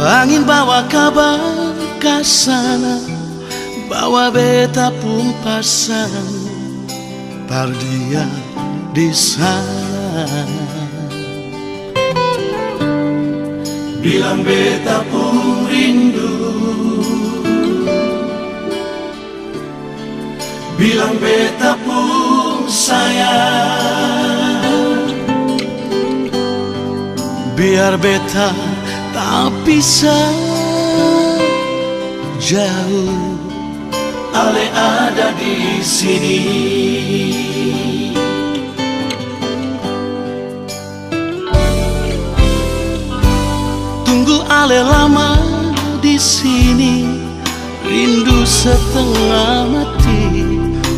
Angin bawa kabar kasana, bawa beta pun pasang pardia di sana. Bilang beta pun rindu, bilang beta pun sayang. Biar beta tak bisa jauh, ale ada di sini. Tunggu ale lama di sini, rindu setengah mati,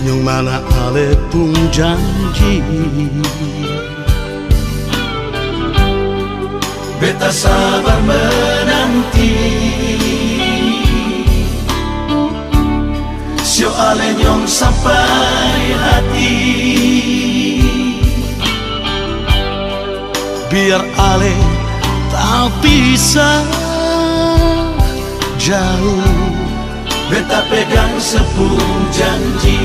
yang mana ale pun janji. Beta sabar menanti, sio ale nyong sampai hati. Biar ale tak bisa jauh, beta pegang sepuluh janji.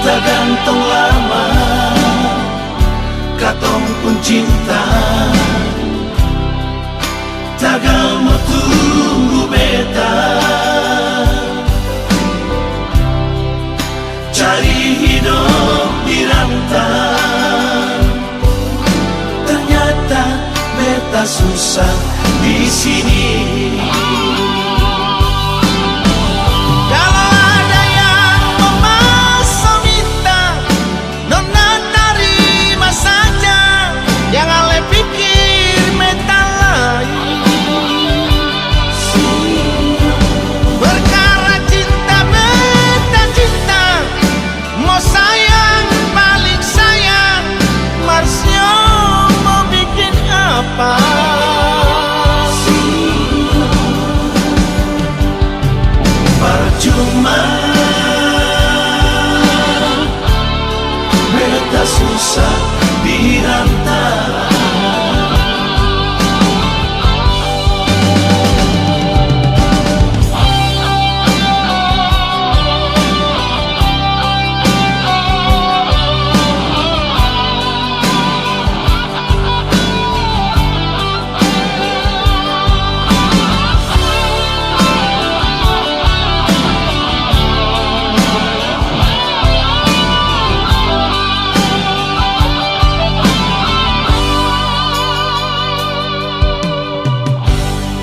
Tak gantung lama, katong pun cinta. Tagal mau tunggu beta, cari hidup di rantau. Ternyata beta susah di sini. Percuma beta susah di rantau.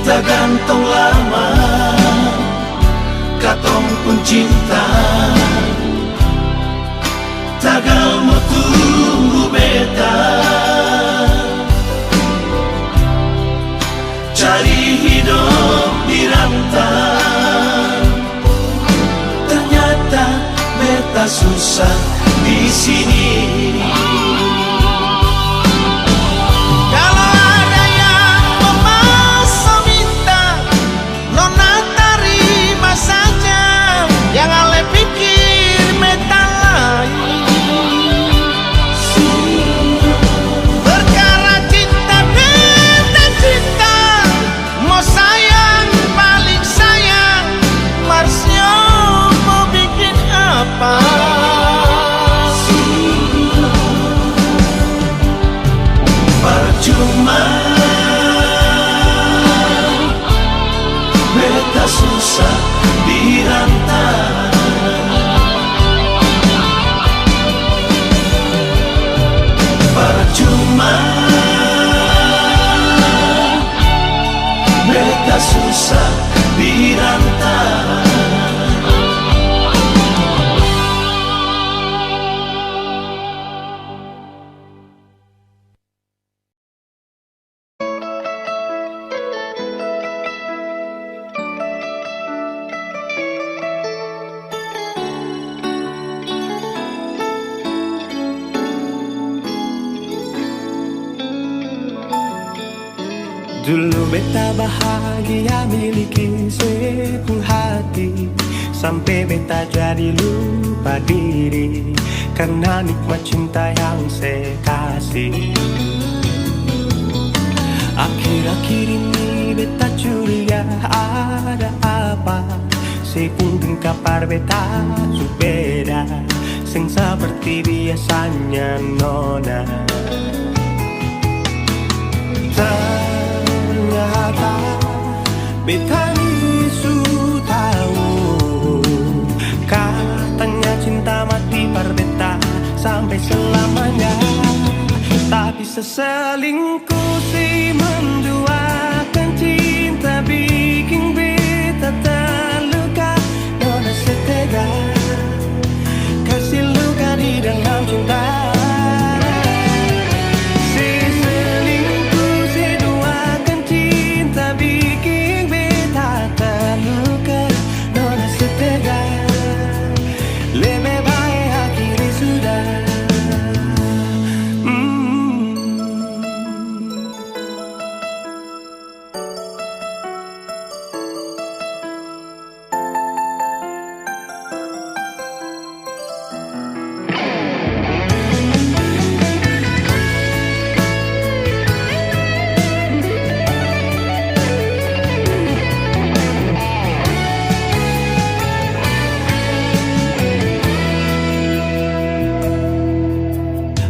Tak gantung lama, katong pun cinta. Tagal mau tunggu beta, cari hidup di rantau. Ternyata beta susah di sini. Percuma beta susah di rantau. Percuma beta susah di rantau. Dulu beta bahagia miliki sepenuh hati, sampai beta jadi lupa diri. karena nikmat cinta yang saya kasih. Akhir-akhir ini beta curiga ada apa. Saya pun kapar beta su beda, sing seperti biasanya nona. Ternyata beta ni su tahu, katanya cinta mati par beta sampai selamanya. Tapi seselingkuh si menduakan cinta bikin beta terluka. Nona setega kasih luka di dalam cinta. Si selingkuh si duakan cinta bikin beta terluka. Nona setega lebih baik akhiri sudah.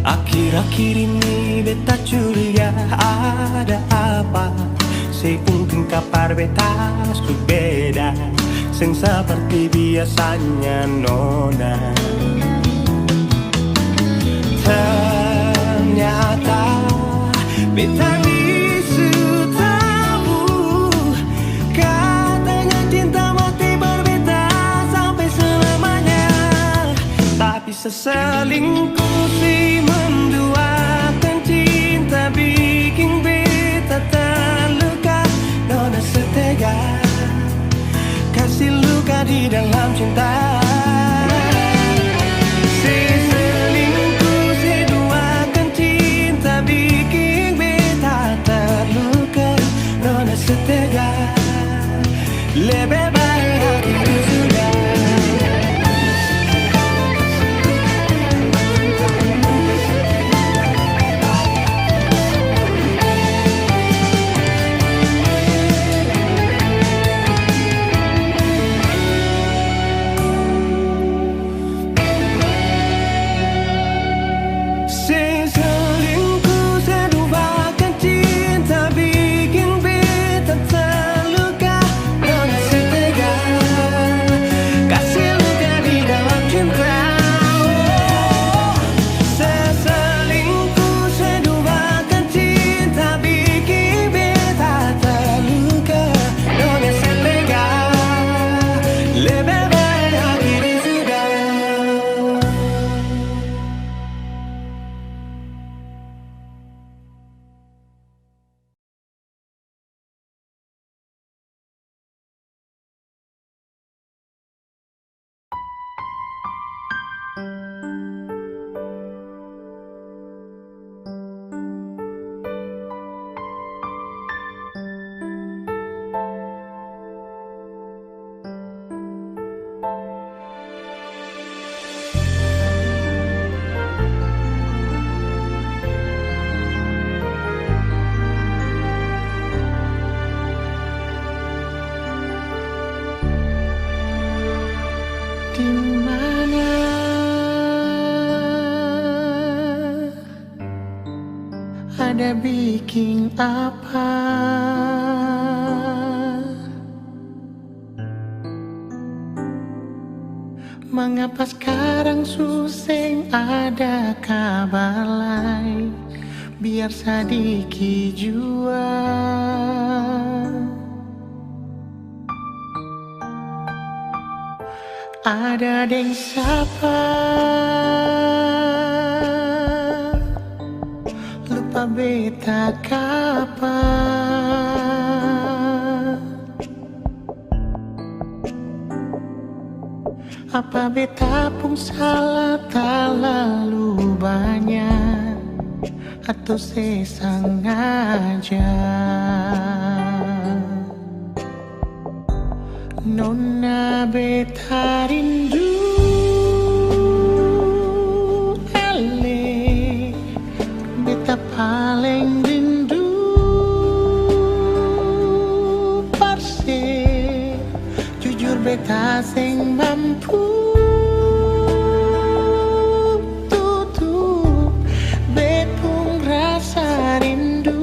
Akhir-akhir ini beta curiga ada apa. Saya pun kapar beta su beda, sing seperti biasanya nona. Ternyata beta ni su tahu, katanya cinta mati berbeda sampai selamanya. Tapi seselingkuh si menduakan cinta bikin beta terluka. Nona setega kasih luka di dalam cinta. Si selingkuh si duakan cinta bikin beta terluka. Nona setega lebih baik akhiri sudah. Ada bikin apa? Mengapa sekarang suseng ada kabar lain? Biar sedikit jua. Ada deng siapa? Lupa beta kapa. Apa beta pun salah terlalu banyak, atau sengaja? Nona beta rindu paling rindu persik, jujur beta sing mampu tutup bepung rasa rindu.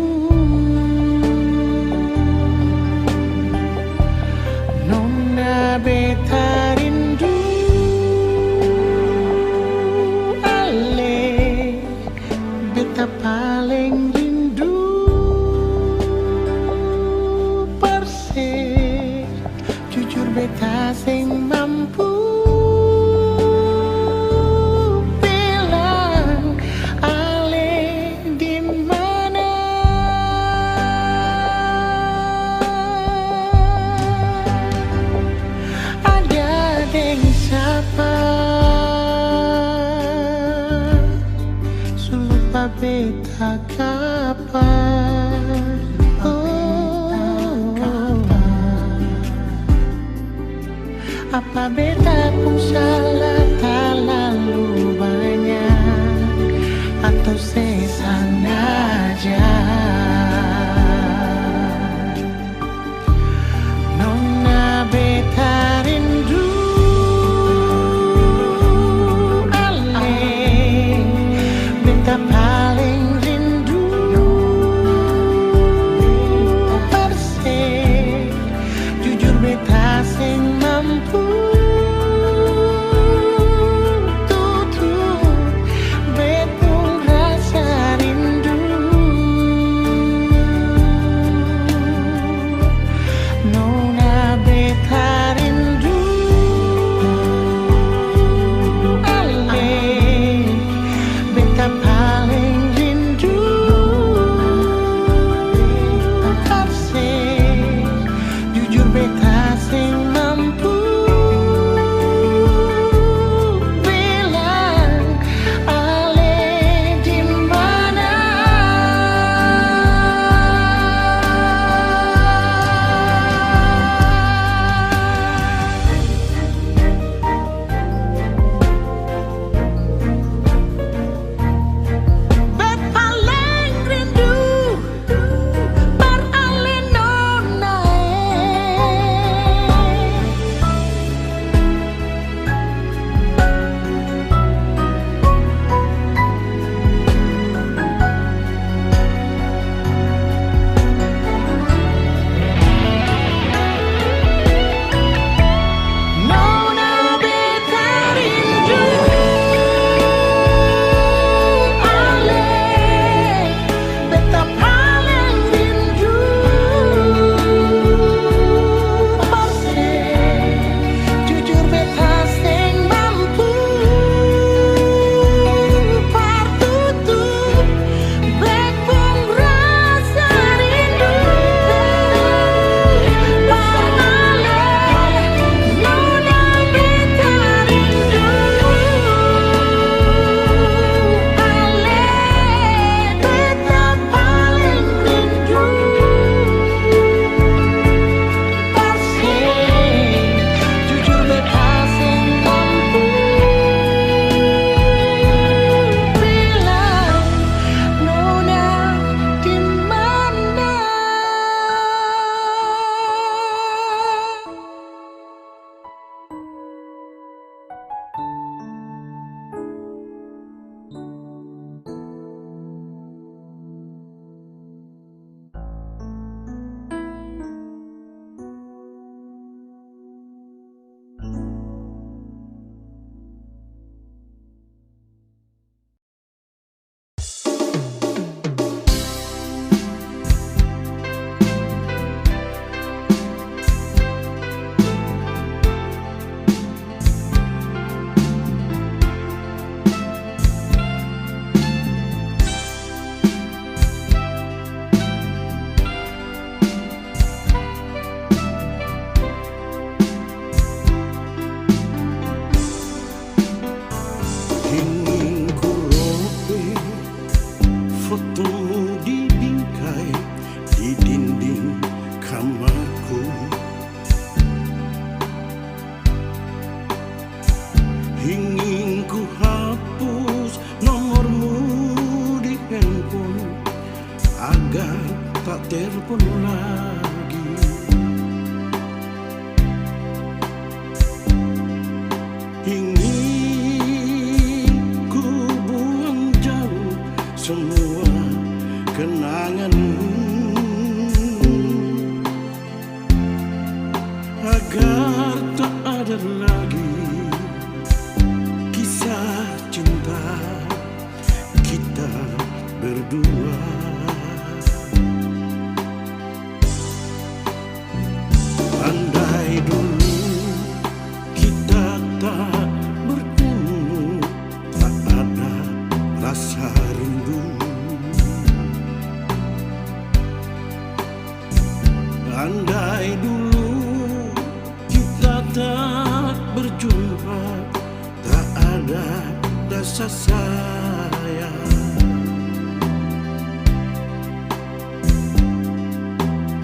Nona beta rindu beta paling rindu persik, jujur beta sing mampu bilang ale di mana. Ada deng siapa lupa beta kapan, apa beta pun salah terlalu banyak atau sesengaja. Nona beta rindu beta paling rindu persik, jujur beta sing mampu tutup bepung rasa rindu. Nona beta rindu ale beta paling telepon lagi. Ingin ku buang jauh semua kenanganmu, agar tak ada lagi kisah cinta kita berdua. Andai dulu kita tak bertemu, tak ada rasa rindu. Andai dulu kita tak berjumpa, tak ada rasa sayang.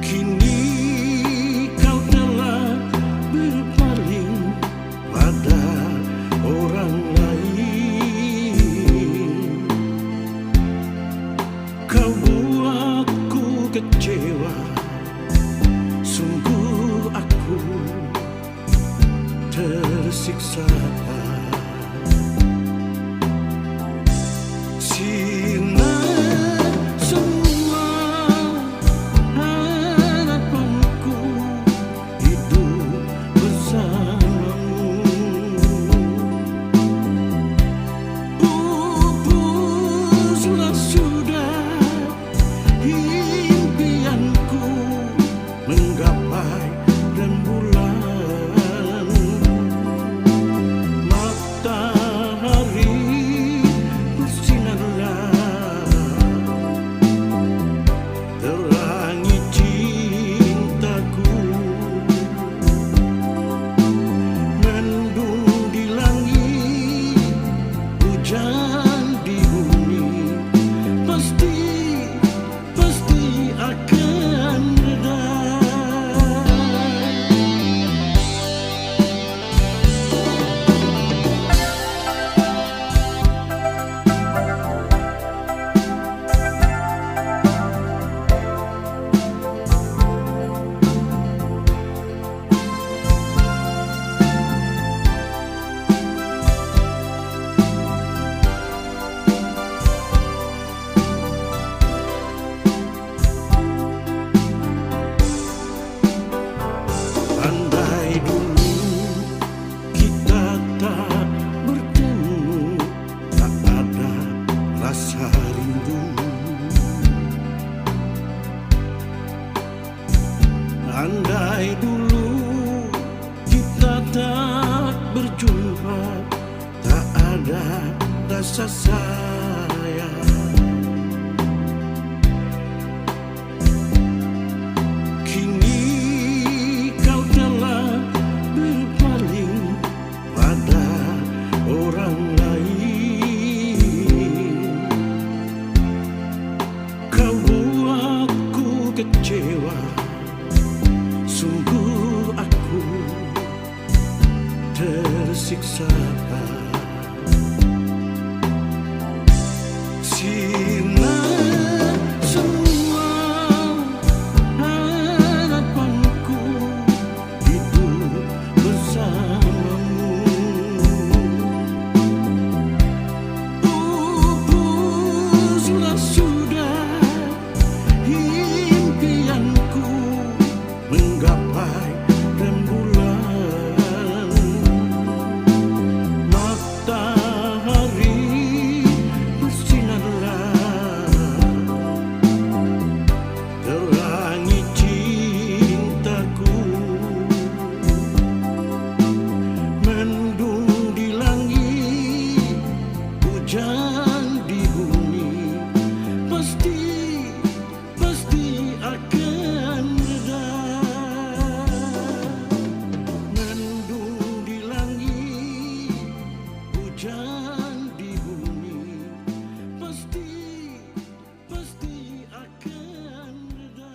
Kini kau telah berpaling pada orang lain. Kau buatku kecewa, sungguh aku tersiksa. Sinar semua harapanku hidup bersamamu. Pupuslah sudah impianku menggapai rembulan. Matahari bersinarlah, terangi cintaku. Mendung di langit, hujan di bumi, pasti akan reda. Andai dulu kita tak bertemu, tak ada rasa rindu. Andai dulu kita tak berjumpa, tak ada rasa sayang. Kini kau telah berpaling pada orang lain. Kau buatku kecewa, sungguh aku tersiksa. Sinar semua harapanku hidup bersamamu. Pupuslah sudah impianku menggapai rembulan. Matahari bersinarlah, terangi cintaku. Mendung di langit, hujan di bumi, pasti akan reda. Mendung di langit, hujan di bumi, pasti akan reda.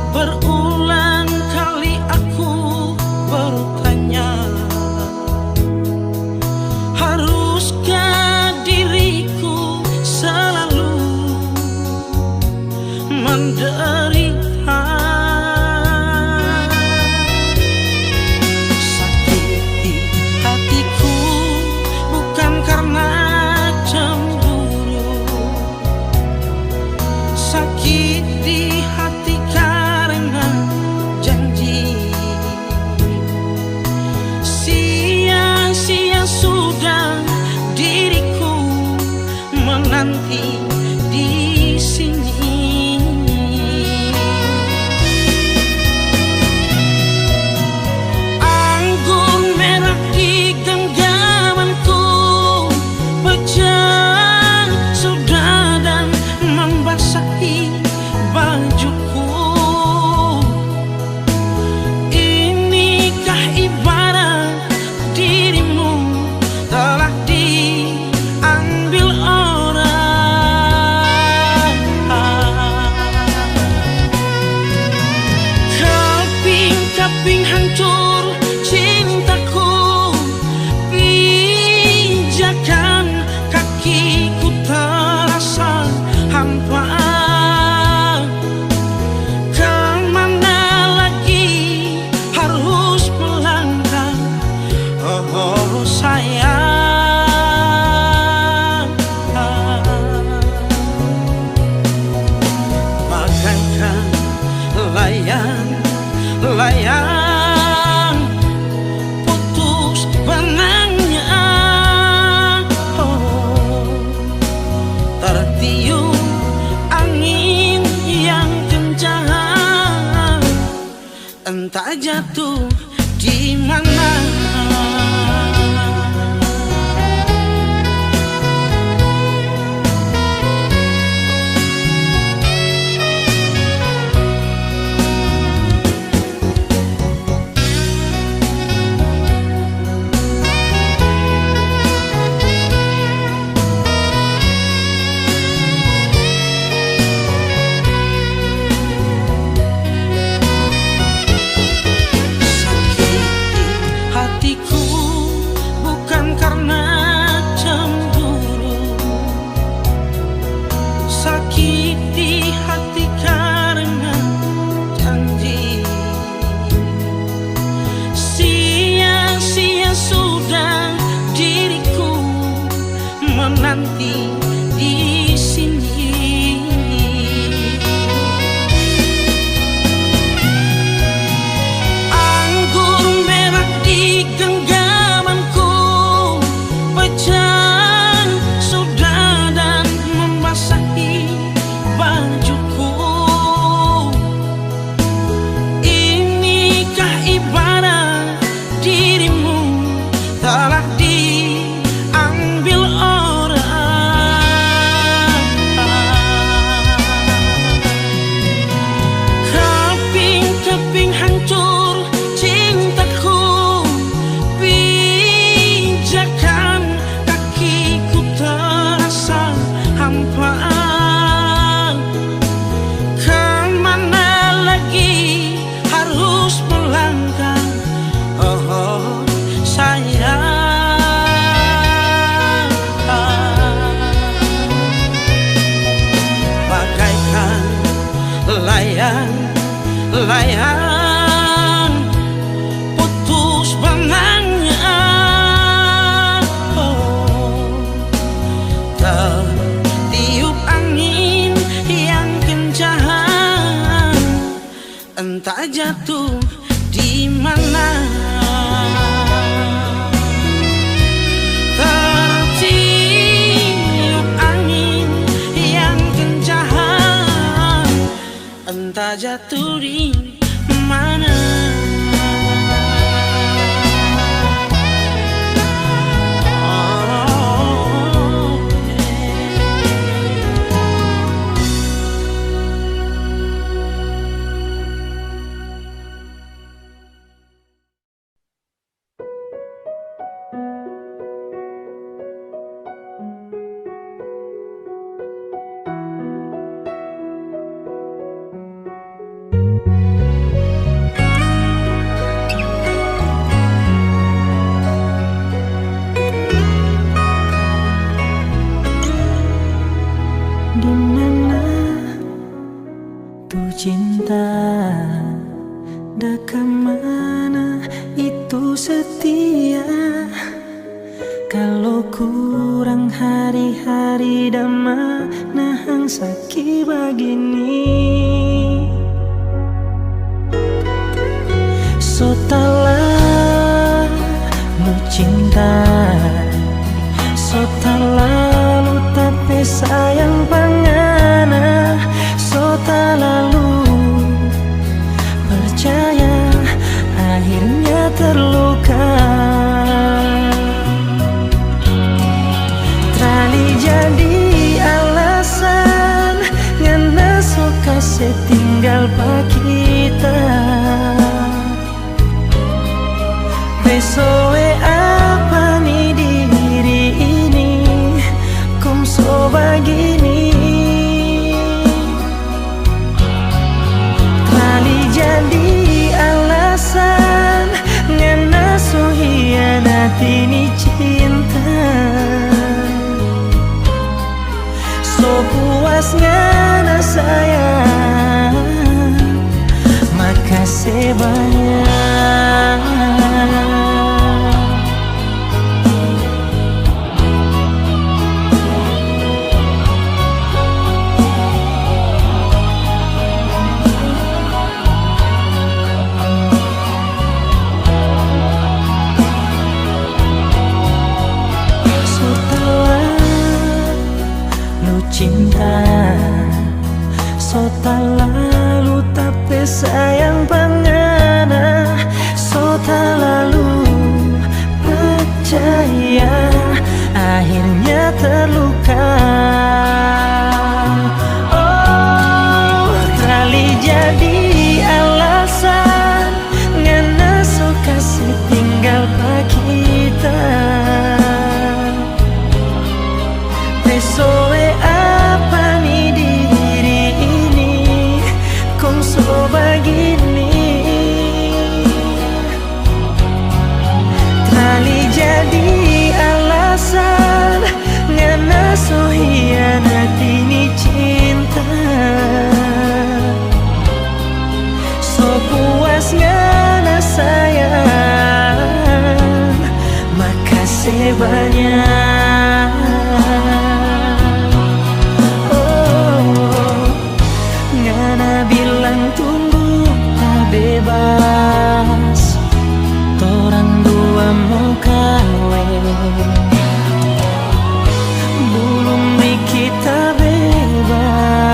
Berulang kali aku bertanya, haruskah diriku selalu menderita? Sakiti hatiku bukan karena cemburu, sakit di hati karena janji. Sia-sia sudah diriku menanti di sini. Anggur merah di genggamanku pecah sudah dan membasahi bajuku. Inikah ibarat dirimu telah diambil orang? Keping-keping hancur cintaku, pijakan kakiku terasa hampa. Kemana lagi harus melangkah, oh sayang. Bagaikan layang putus benangnya, oh, tertiup angin yang kencang, entah jatuh di mana. Sakiti hatiku bukan karena cemburu, sakit di hati karena janji. Sia-sia sudah diriku menanti di sini. Anggur merah di genggamanku pecah sudah dan membasahi bajuku. Inikah ibarat dirimu telah diambil orang? Keping-keping hancur cintaku, pijakan kakiku terasa hampa. Kemana lagi harus melangkah, oh sayang. Bagaikan layang putus benangnya, oh, tertiup angin yang kencang, entah jatuh di mana. Tertiup angin yang kencang, entah jatuh di mana. dah kemana itu setia. Kalau kurang hari-hari dah mana hang sakit begini. So talah lu cinta, so talah lu tapi sayang pangana, so talah lu percaya akhirnya terluka. Trali jadi alasan ngana suka setinggal pak kita. Besoe apa nih diri ini kong so begini. Kali jadi alasan ngana so hianati ni cinta. So puas ngana sayang, makasih banyak. Cinta so tak lalu tapi sayang pangana, so tak lalu percaya akhirnya terluka. Oh, kali jadi alasan ngana so kasih tinggal pak kita. Besoe apa nih diri ini kong so begini. Trali jadi alasan ngana so hianati ni cinta. So puas ngana sayang, makasih banyak. Bilang tunggu tak bebas, torang dua mau kawin. Belum nih kita bebas,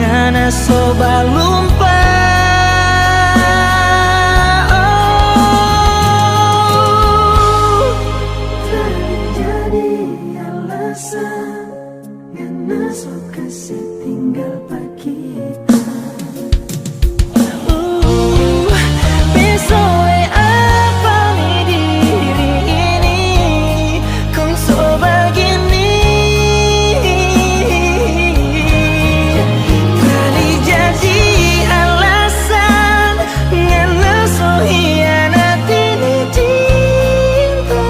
ngana soba lupa. Oh, jadi alasan ngana so kasih tinggal pak kita. Besoe apa nih diri ini kong so begini. Kali jadi alasan ngana so hianati ni cinta.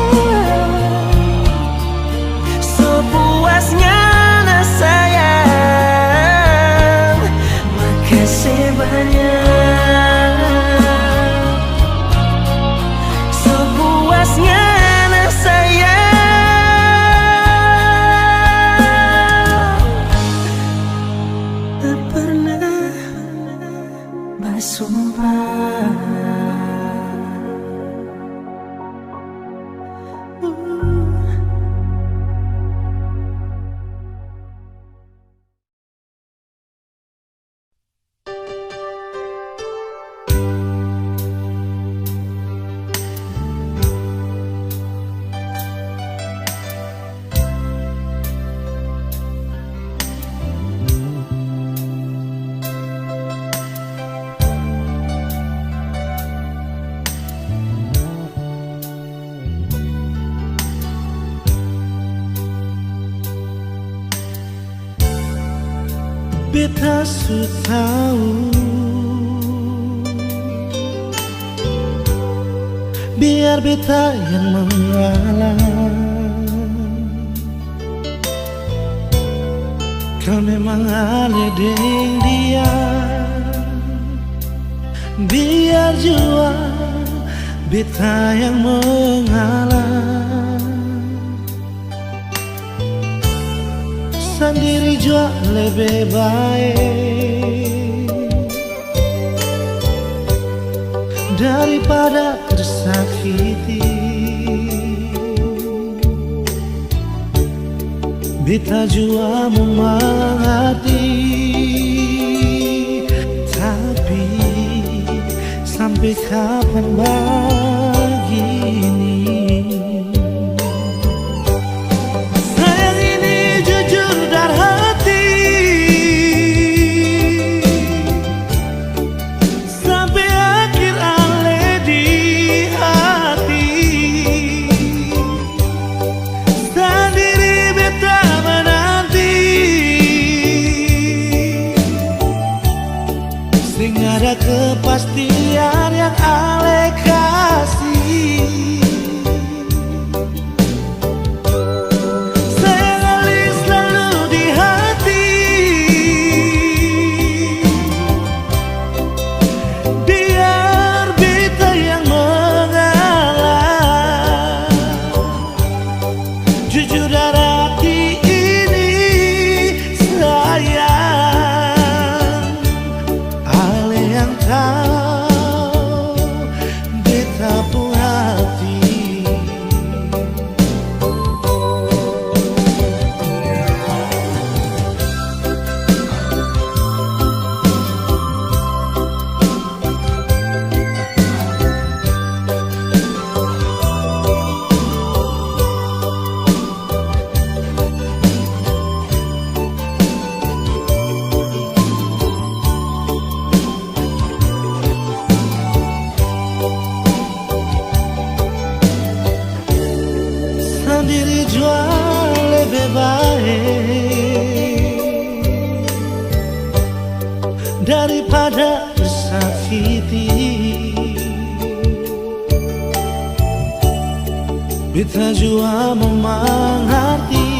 So puasnya sayang, makasih banyak. Sepuasnya nak sayang, tak pernah bersumpah. Beta su tahu biar beta yang mengalah. Kau memang aledeng dia beta yang mengalah. Sendiri jua lebih baik daripada tersakiti. Beta jua mengerti, tapi sampai kapan begini? Sayang ini jujur dari hati, sampai akhir ale di hati. Sendiri beta menanti, sing ada kepastian yang ale kasih. Sayang ale selalu di hati, biar beta yang mengalah. Jujur dari hati ini sayang, ale yang tahu beta pun hati. Sendiri jua lebih baik daripada tersakiti. Beta jua mengerti,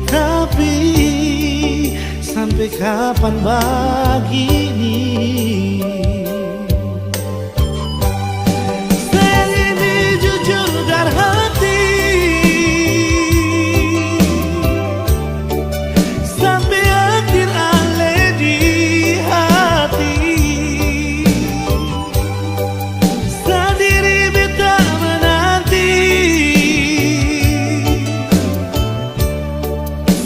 tapi sampai kapan begini? Sayang ini jujur dari hati, sampai akhir ale di hati. Sendiri beta menanti,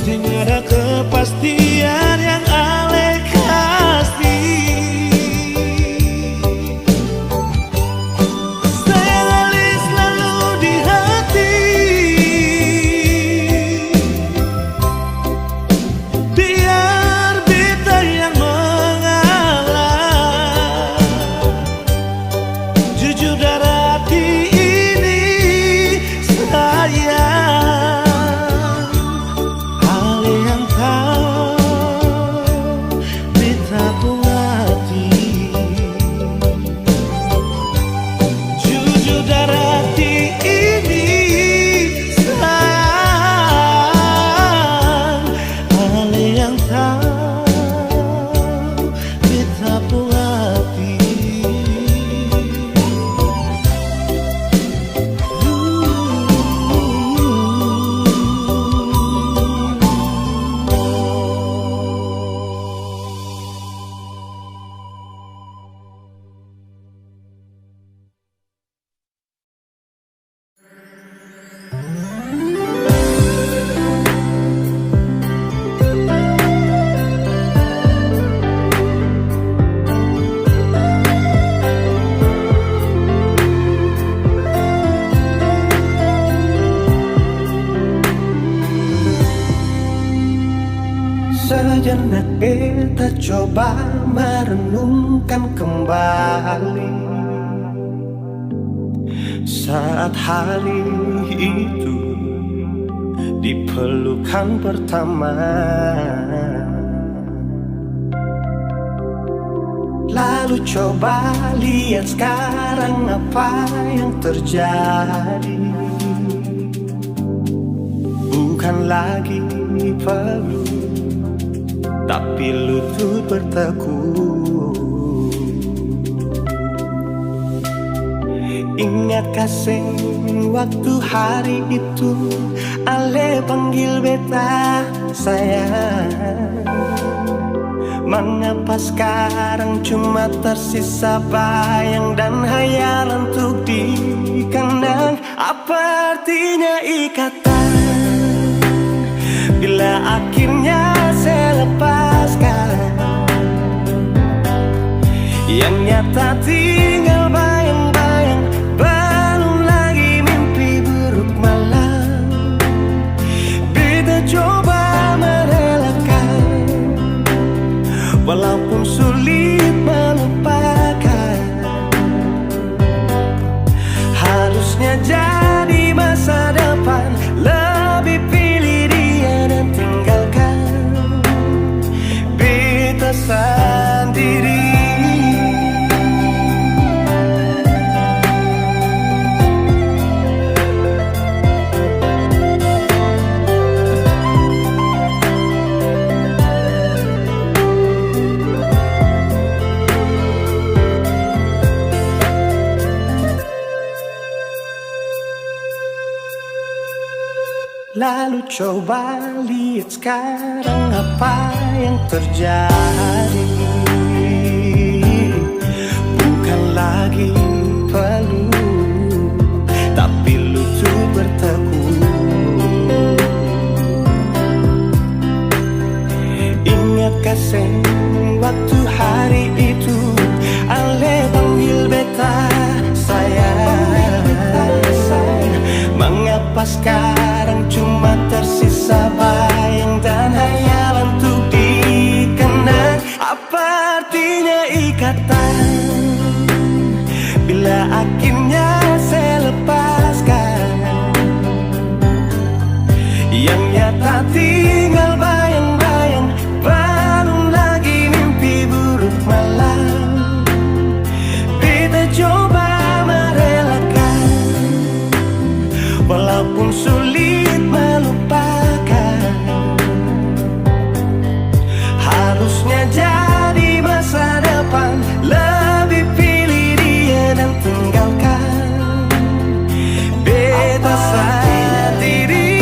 sing ada kepastian yang ale kasih. Sayang ale selalu di hati, biar beta yang mengalah. Jujur dari hati ini sayang, ale yang tahu beta pun hati. Jujur dari hati ini sayang, ale yang tahu beta pun hati. Sejenak beta coba merenungkan kembali saat hari itu di pelukan pertama. Lalu coba lihat sekarang apa yang terjadi. Bukan lagi peluk, tapi lutut berteku. Ingatkah sing waktu hari itu Ale panggil beta sayang? Mengapa sekarang cuma tersisa bayang dan hayalan untuk dikenang? Apa artinya ikatan bila akhirnya saya lepaskan? Yang nyata tinggal bayang-bayang, belum lagi mimpi buruk malam. Beta coba merelakan, walaupun sulit melupakan. Harusnya jadi masa depan, lebih pilih dia dan tinggalkan beta sendiri. Lalu coba lihat sekarang apa yang terjadi. Bukan lagi peluk, tapi lutut bertekuk. Ingatkah sing waktu hari itu Ale panggil beta sayang? Mengapa sekarang cuma tersisa bayang dan hayalan untuk dikenang? Apa artinya ikatan bila akhirnya saya lepaskan? Yang nyata tinggal bayang-bayang, belum lagi mimpi buruk malam. Beta coba merelakan, walaupun sulit melupakan. Harusnya jadi masa depan, lebih pilih dia dan tinggalkan beta sendiri.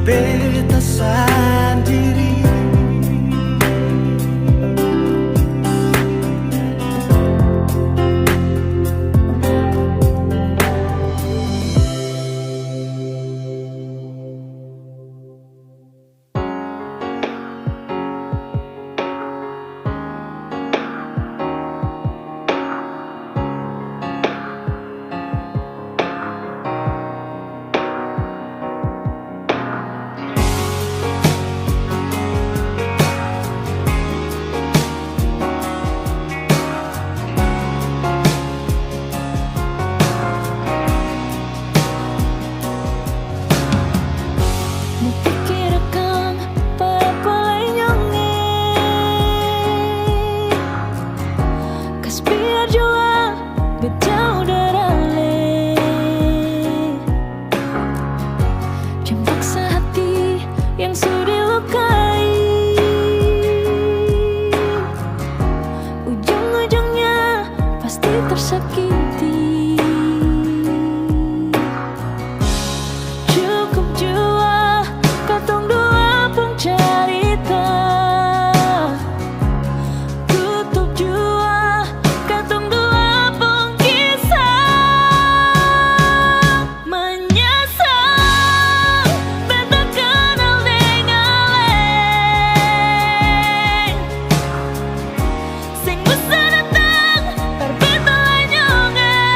Beta sendiri. Sing bisa datang, berbeda nyonge.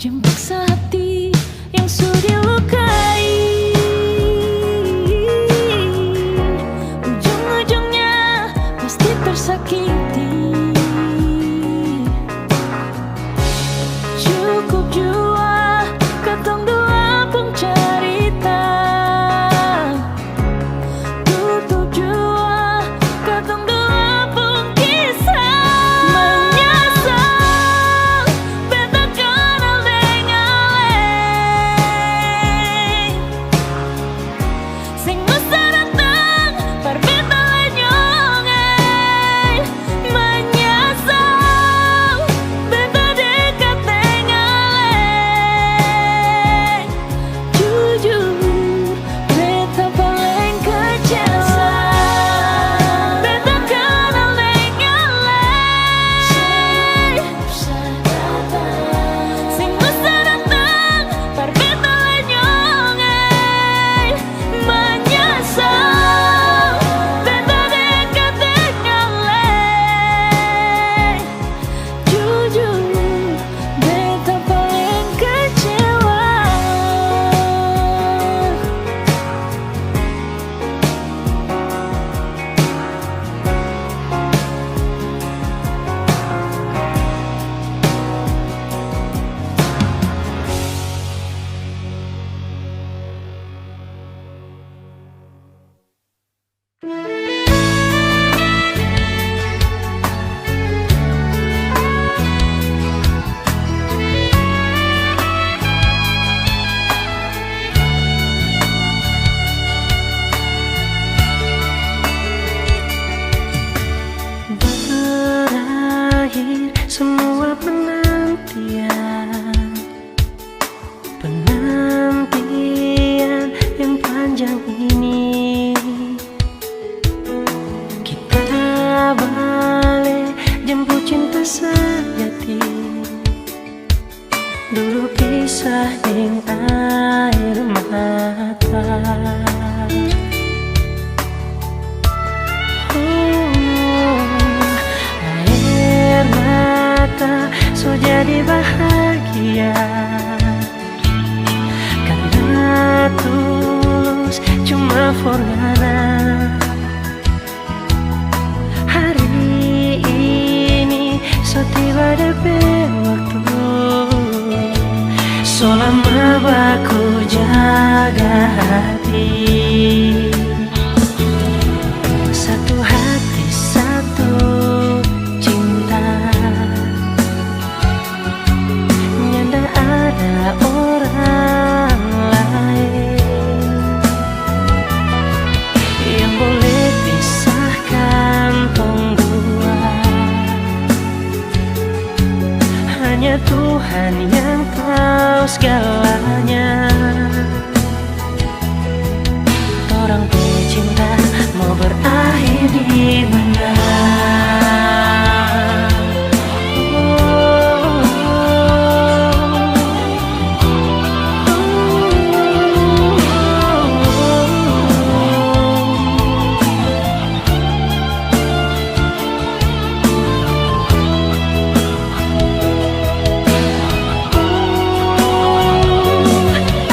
paksa hati yang sudah dilukai. Ujung-ujungnya pasti tersakiti. Cukup jua katong dua pun cerita. Tutup jua katong dua pun kisah. Menyesal beta kenal dengan leng. Sing usah datang perbeta lenyongen. Menyesal beta dekat dengan leng. Jujur beta paling kecewa. Beta kenal dengan leng. Sing usah datang perbeta lenyongen. Menyesal beta dekat dengan leng. Jujur beta paling kecewa. Berakhir semua penantian, penantian yang panjang ini. Kita balik jemput cinta sejati. Dulu pisah ning air mata. Air mata so jadi bahagia karena tulus cuma forgana. Hari ini so tiba DP waktu. So lama baku jaga hati. Satu hati satu cinta. Nyanda ada orang lain yang boleh pisahkan tong dua. Hanya Tuhan yang tahu segalanya. Orang cinta mau berakhir di mana?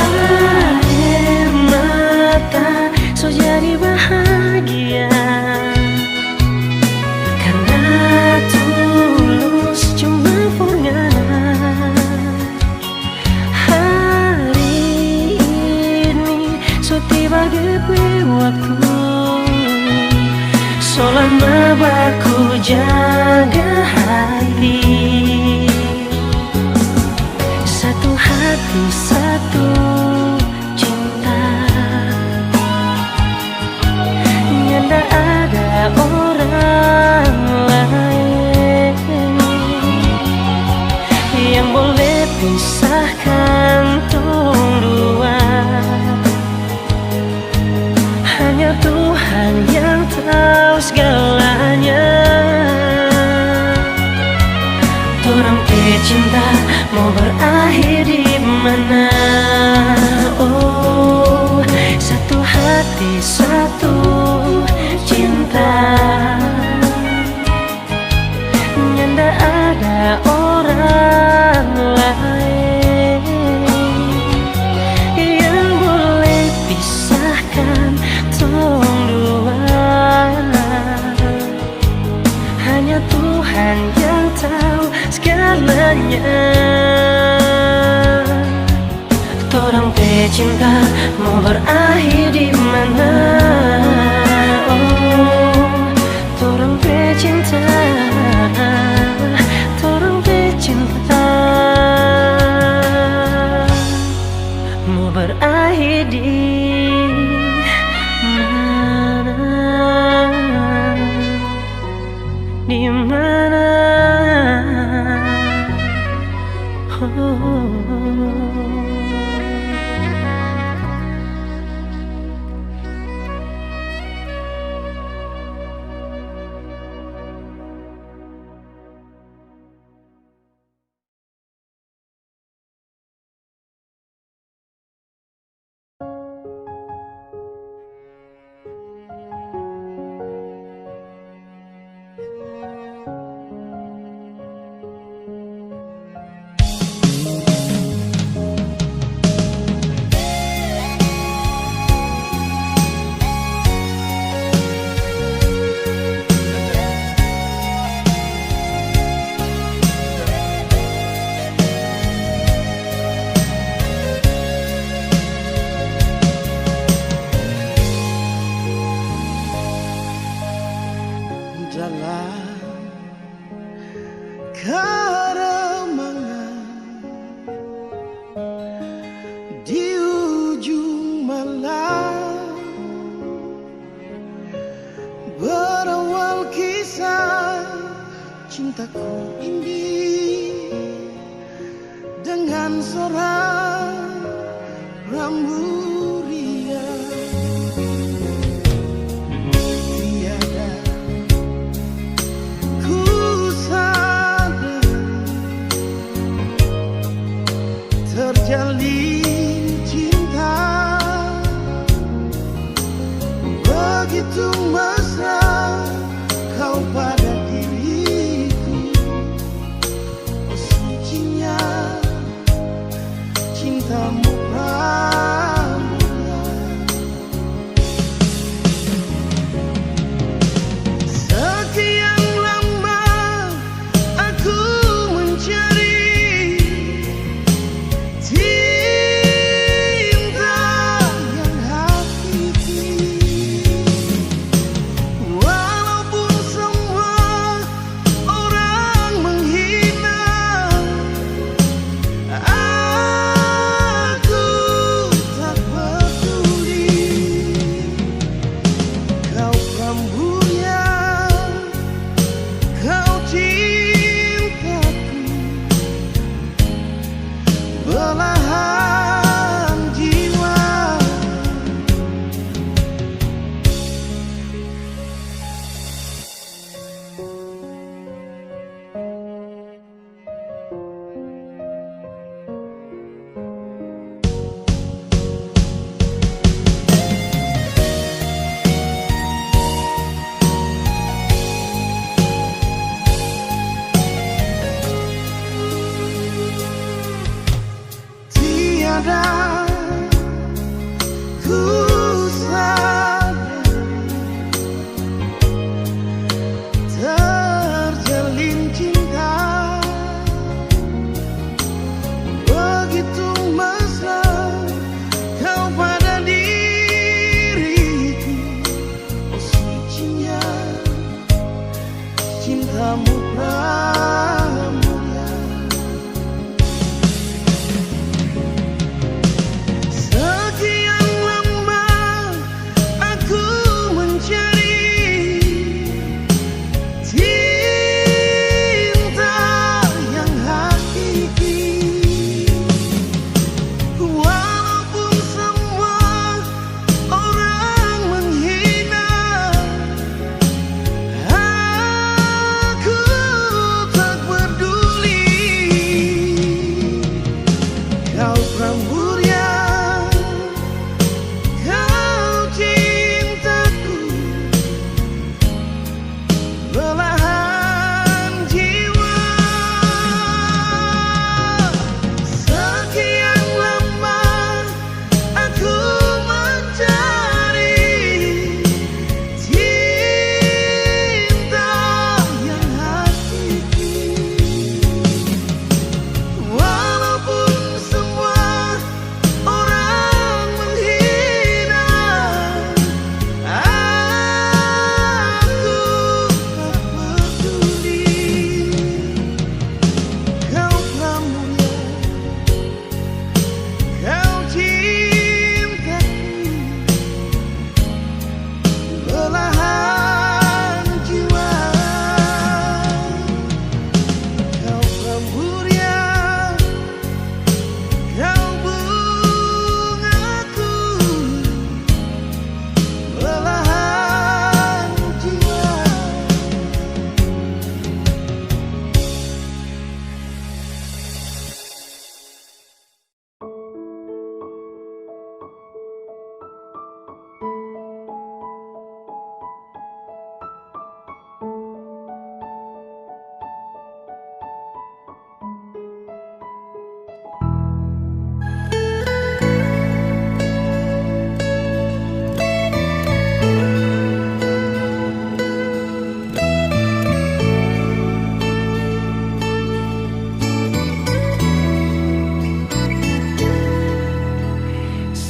Air mata so jadi bahagia karena tulus cuma forgana. Hari ini so tiba DP waktu. So lama baku jaga hati. Satu hati satu cinta. Nyanda ada orang lain yang boleh pisahkan tong dua. Hanya Tuhan yang tahu segalanya. Orang cinta mau berakhir di mana? Oh, satu hati satu cinta. Nyanda ada orang lain cinta mau berakhir di mana? Oh, torang cinta, torang cinta mau berakhir di mana? Di mana? Oh. cintaku ini dengan seorang rambu riang. Tiada ku sadar terjalin cinta begitu mesra kau pada diriku. Oh sucinya cintamu pramulia. Sekian lama aku mencari cinta yang hakiki. Walaupun semua orang menghina, aku tak peduli. Kau prambulia, kau cintaku, belahan jiwa. Tiada ku sadar terjalin cinta begitu mesra kau pada diriku. Oh sucinya cintamu pramulia.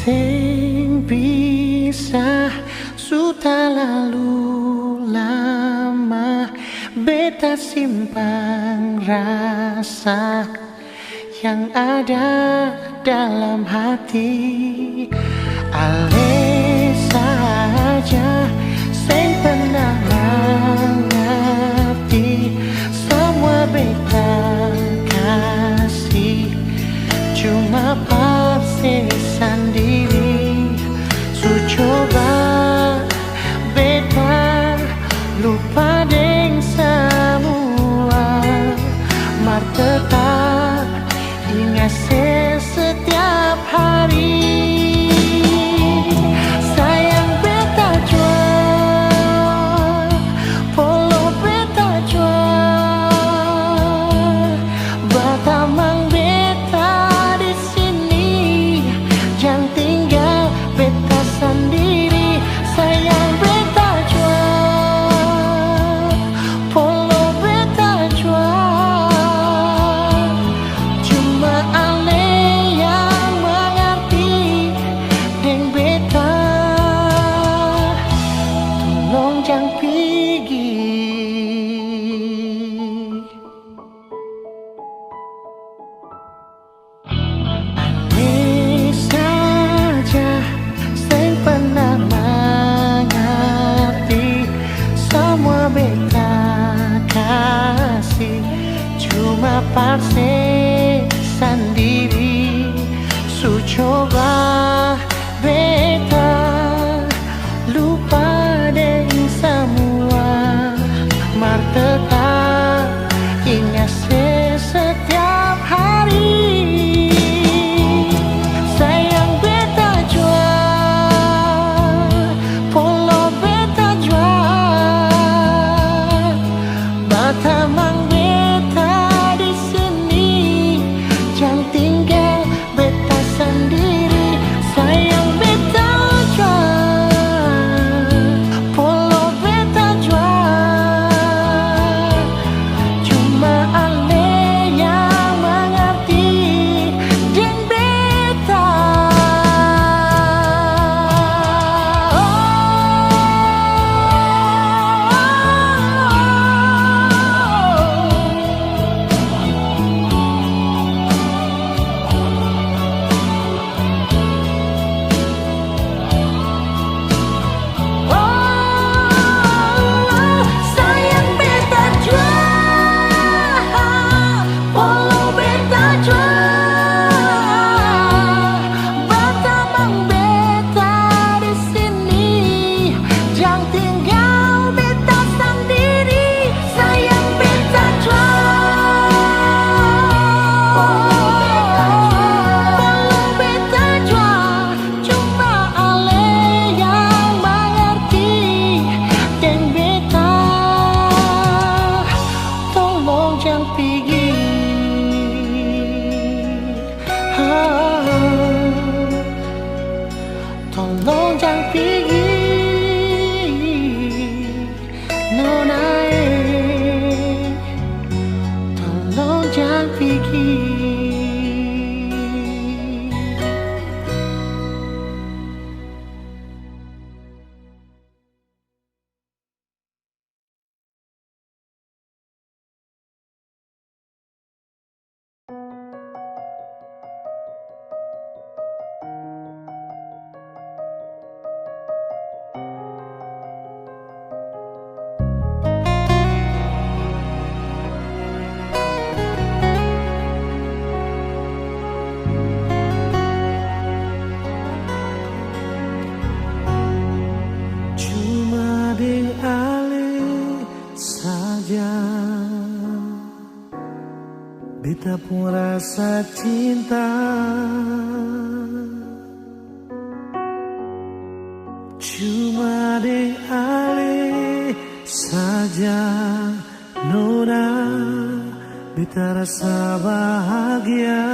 sing pisah sudah lalu lama, beta simpan rasa yang ada dalam hati. Ale saja sing pernah mengerti semua beta kasih, cuma pasti sendiri. Su coba beta lupa deng semua, mar tetap ingat setiap hari. Sayang beta jual, polo beta jual, batamang beta di sini, jangan tinggal beta sendiri. Sayang beta jual, polo beta jual, cuma ale yang mengerti deng beta. Tolong jangan pergi. Ale saja sing pernah mengerti semua beta kasih, cuma parse sendiri. Su coba beta lupa deng semua, mar tetap ingat setiap hari. Sayang beta jual, polo beta jual, batamang beta di sini, jangan tinggal beta sendiri. Sayang beta jual, polo beta jual, cuma ale yang mengerti deng beta. Sayang beta jual, polo beta jual, batamang beta di sini, jangan tinggal beta sendiri. Sayang beta jual, polo beta jual, cuma ale yang mengerti deng beta. Tolong jangan pergi. Tolong jangan pergi, Nona. Tolong jangan pergi. Cuma deng ale saja beta pun rasa cinta, cuma deng ale saja Nona beta rasa bahagia.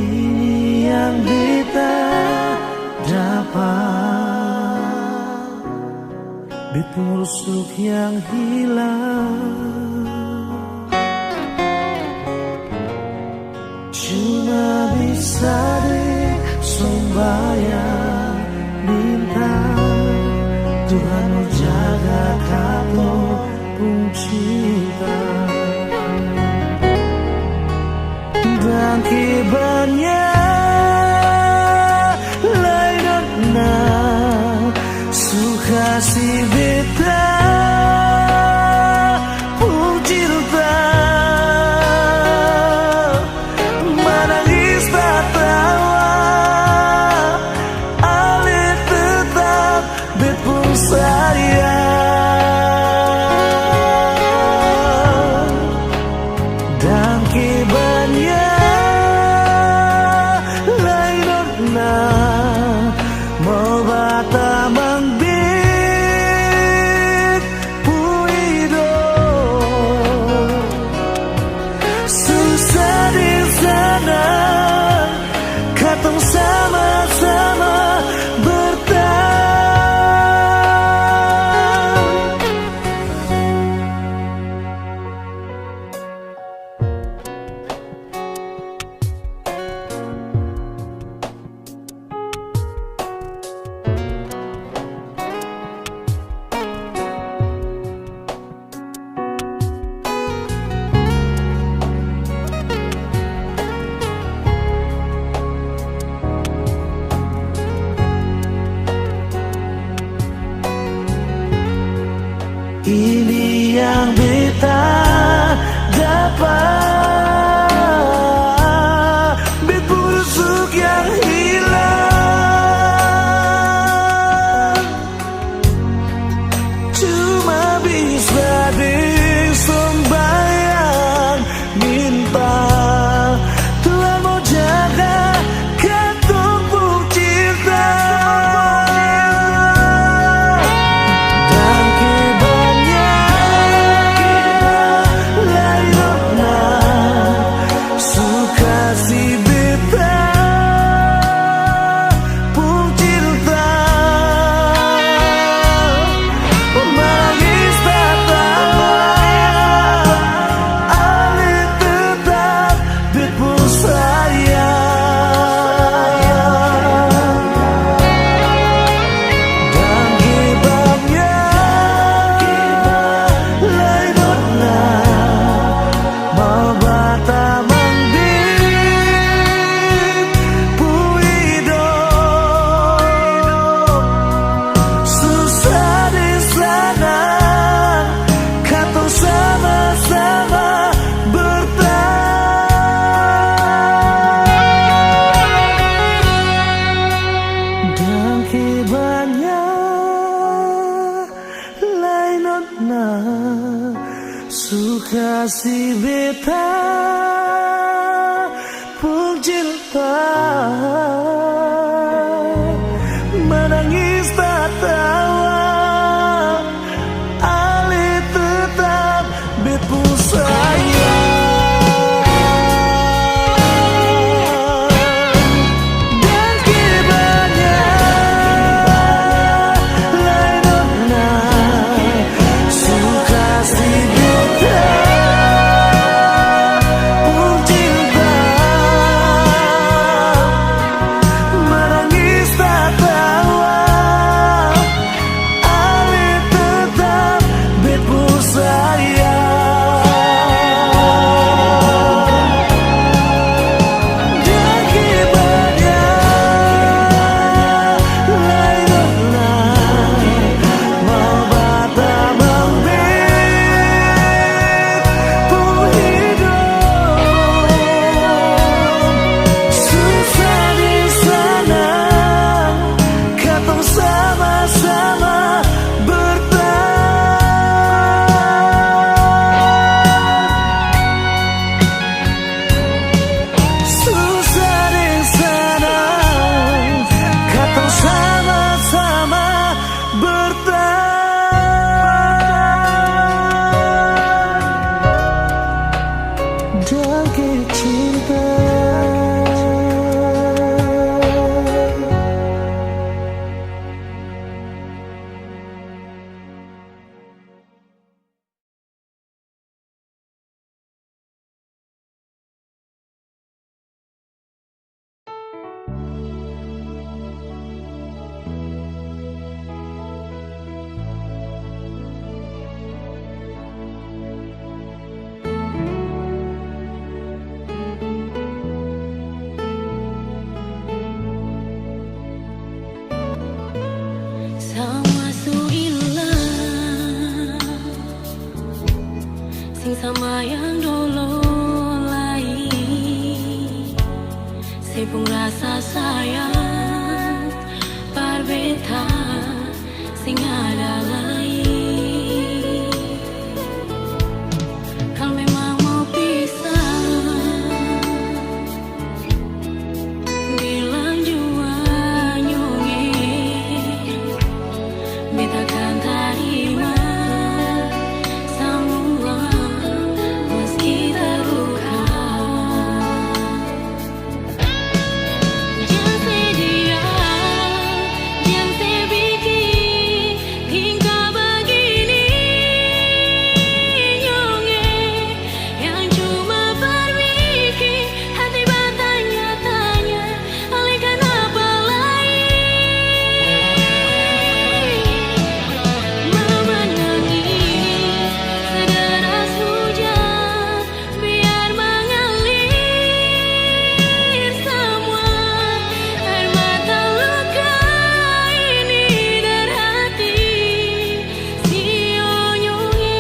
Ini yang beta dapat, beta rusuk yang hilang. kibannya lain na suka si beta pucilta menangis tak tawa alit tetap bepung sayang dan kibannya mau bata mangbit puido susah di sana katong sama-sama ini yang beta dapat busuk yang hilang cuma bisa disembayang minta Tuhan mau jaga ketemu cinta suka si beta pucilta menangis tak tawa alit tetap bepu sayang dan kibannya lain suka si bilang dulu lain sepung rasa sayang parbeta sing ada lain. Kalau memang mau pisah bilang jua nyungi beta kan terima semua meski terluka. Jangan sedia, jangan sebikin tingkah begini nyonge yang cuma berbikin hati bertanya-tanya alihkan apa lain. Menangis sederas hujan biar mengalir semua air mata luka ini dari hati si onyonge.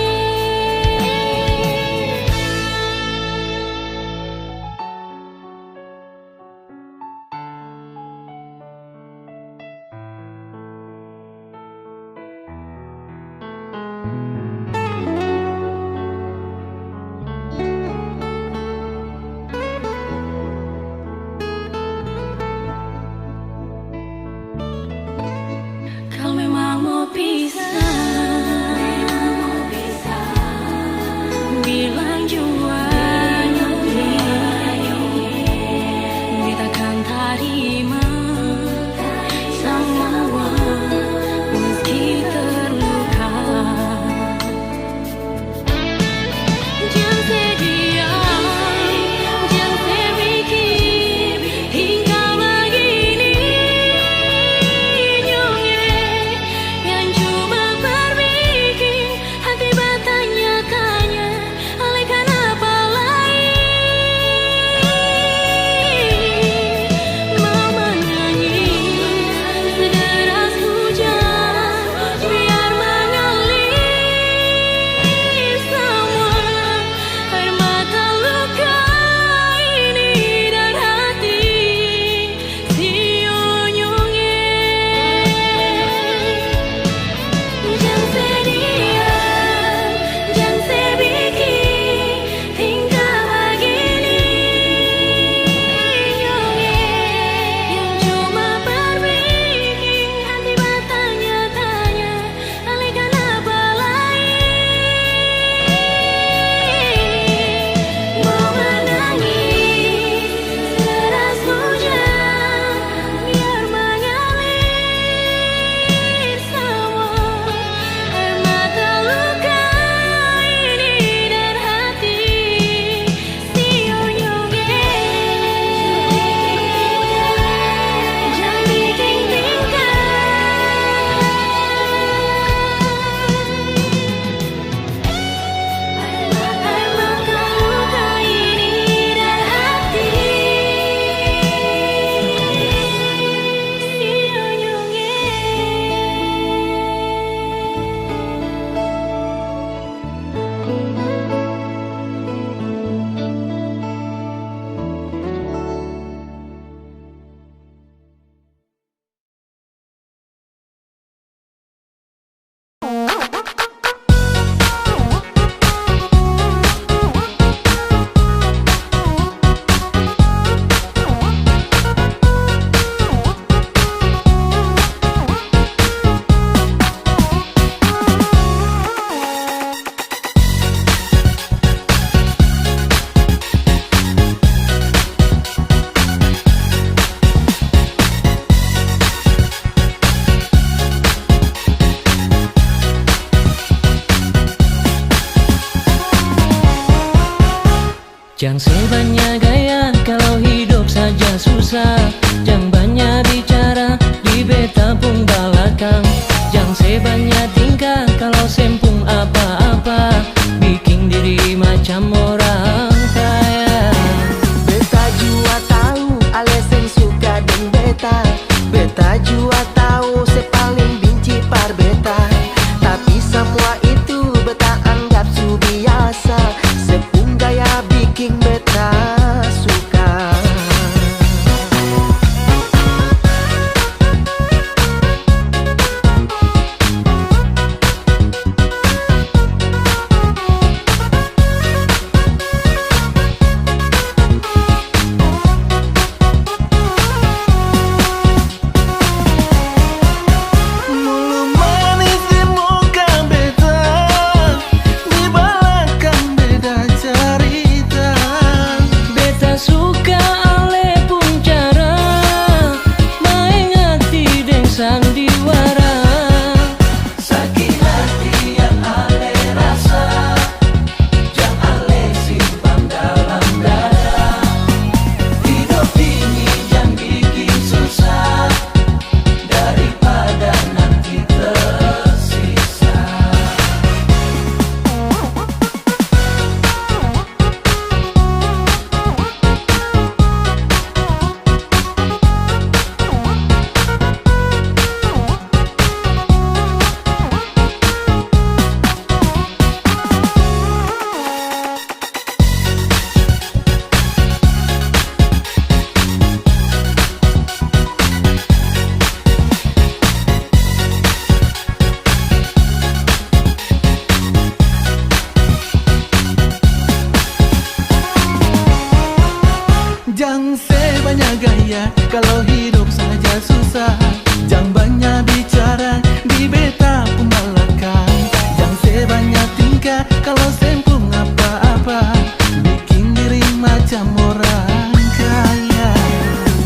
Kalau memang mau pisah, bilang jua nyonge beta kan terima semua meski terluka. Jangan sedia, jangan sepikir hingga begini nyonge yang cuma berbikin hati bertanya-tanya alihkan apa lain. Mau menangis sederas hujan biar mengalir semua air mata luka ini dari hati si onyonge. Jangan sedia, jangan sepikir tingkah begini nyonge yang cuma berbikin hati bertanya-tanya alihkan apa lain. Mau menangis sederas hujan biar mengalir semua air mata luka ini dari hati si onyonge. Jangan bikin tingkah air mata luka ini dari hati si onyonge. Jangan sebanyak gaya kalau hidup saja susah. Jangan banyak bicara di beta pun belakang. Jangan sebanyak tingkah kalau sempung apa-apa bikin diri macam orang kaya. Beta jua tahu alasan suka dan beta. Beta jua tahu sepaling benci par beta. Tapi semua itu beta anggap su biasa. Sepungga bikin beta suka. Jangan sebanyak gaya kalau hidup saja susah. Jangan banyak bicara di beta pun belakang. Jangan sebanyak tingkah kalau sempung apa-apa, bikin diri macam orang kaya.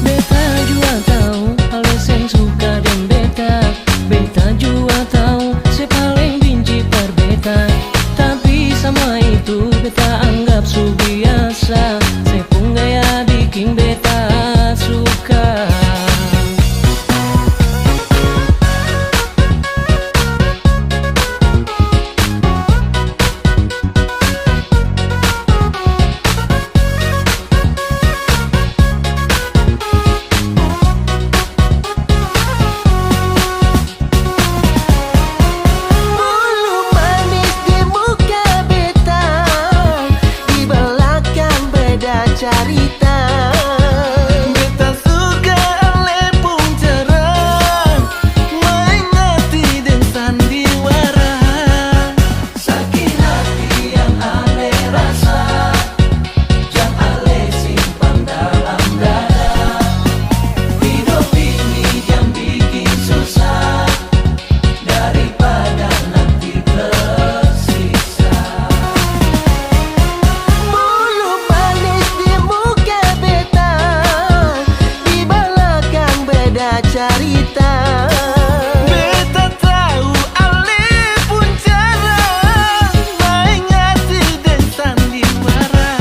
Beta juga tahu alasan suka dan beta. Beta juga tahu saya paling benci per beta. Tapi sama itu beta anggap su biasa. Saya pun gaya bikin beta suka. Bulu manis di muka beta, di belakang beda cerita. Beta suka ale pun cerah, main hati dan sandiwara. Sakit hati yang ale rasa, yang ale simpan dalam dada. Hidup ini yang bikin susah, daripada nanti tersisa. Bulu manis di muka beta, di belakang beda cerita. Beta tahu ale pun cerah, main hati dan sandiwara.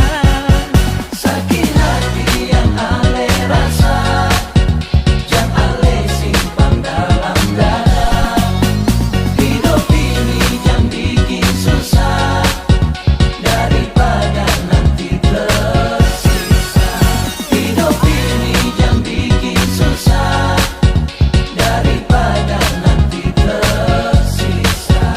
Sakit hati yang ale rasa, yang ale simpan dalam dada. Hidup ini yang bikin susah, daripada nanti tersisa. Hidup ini yang bikin susah, daripada nanti tersisa.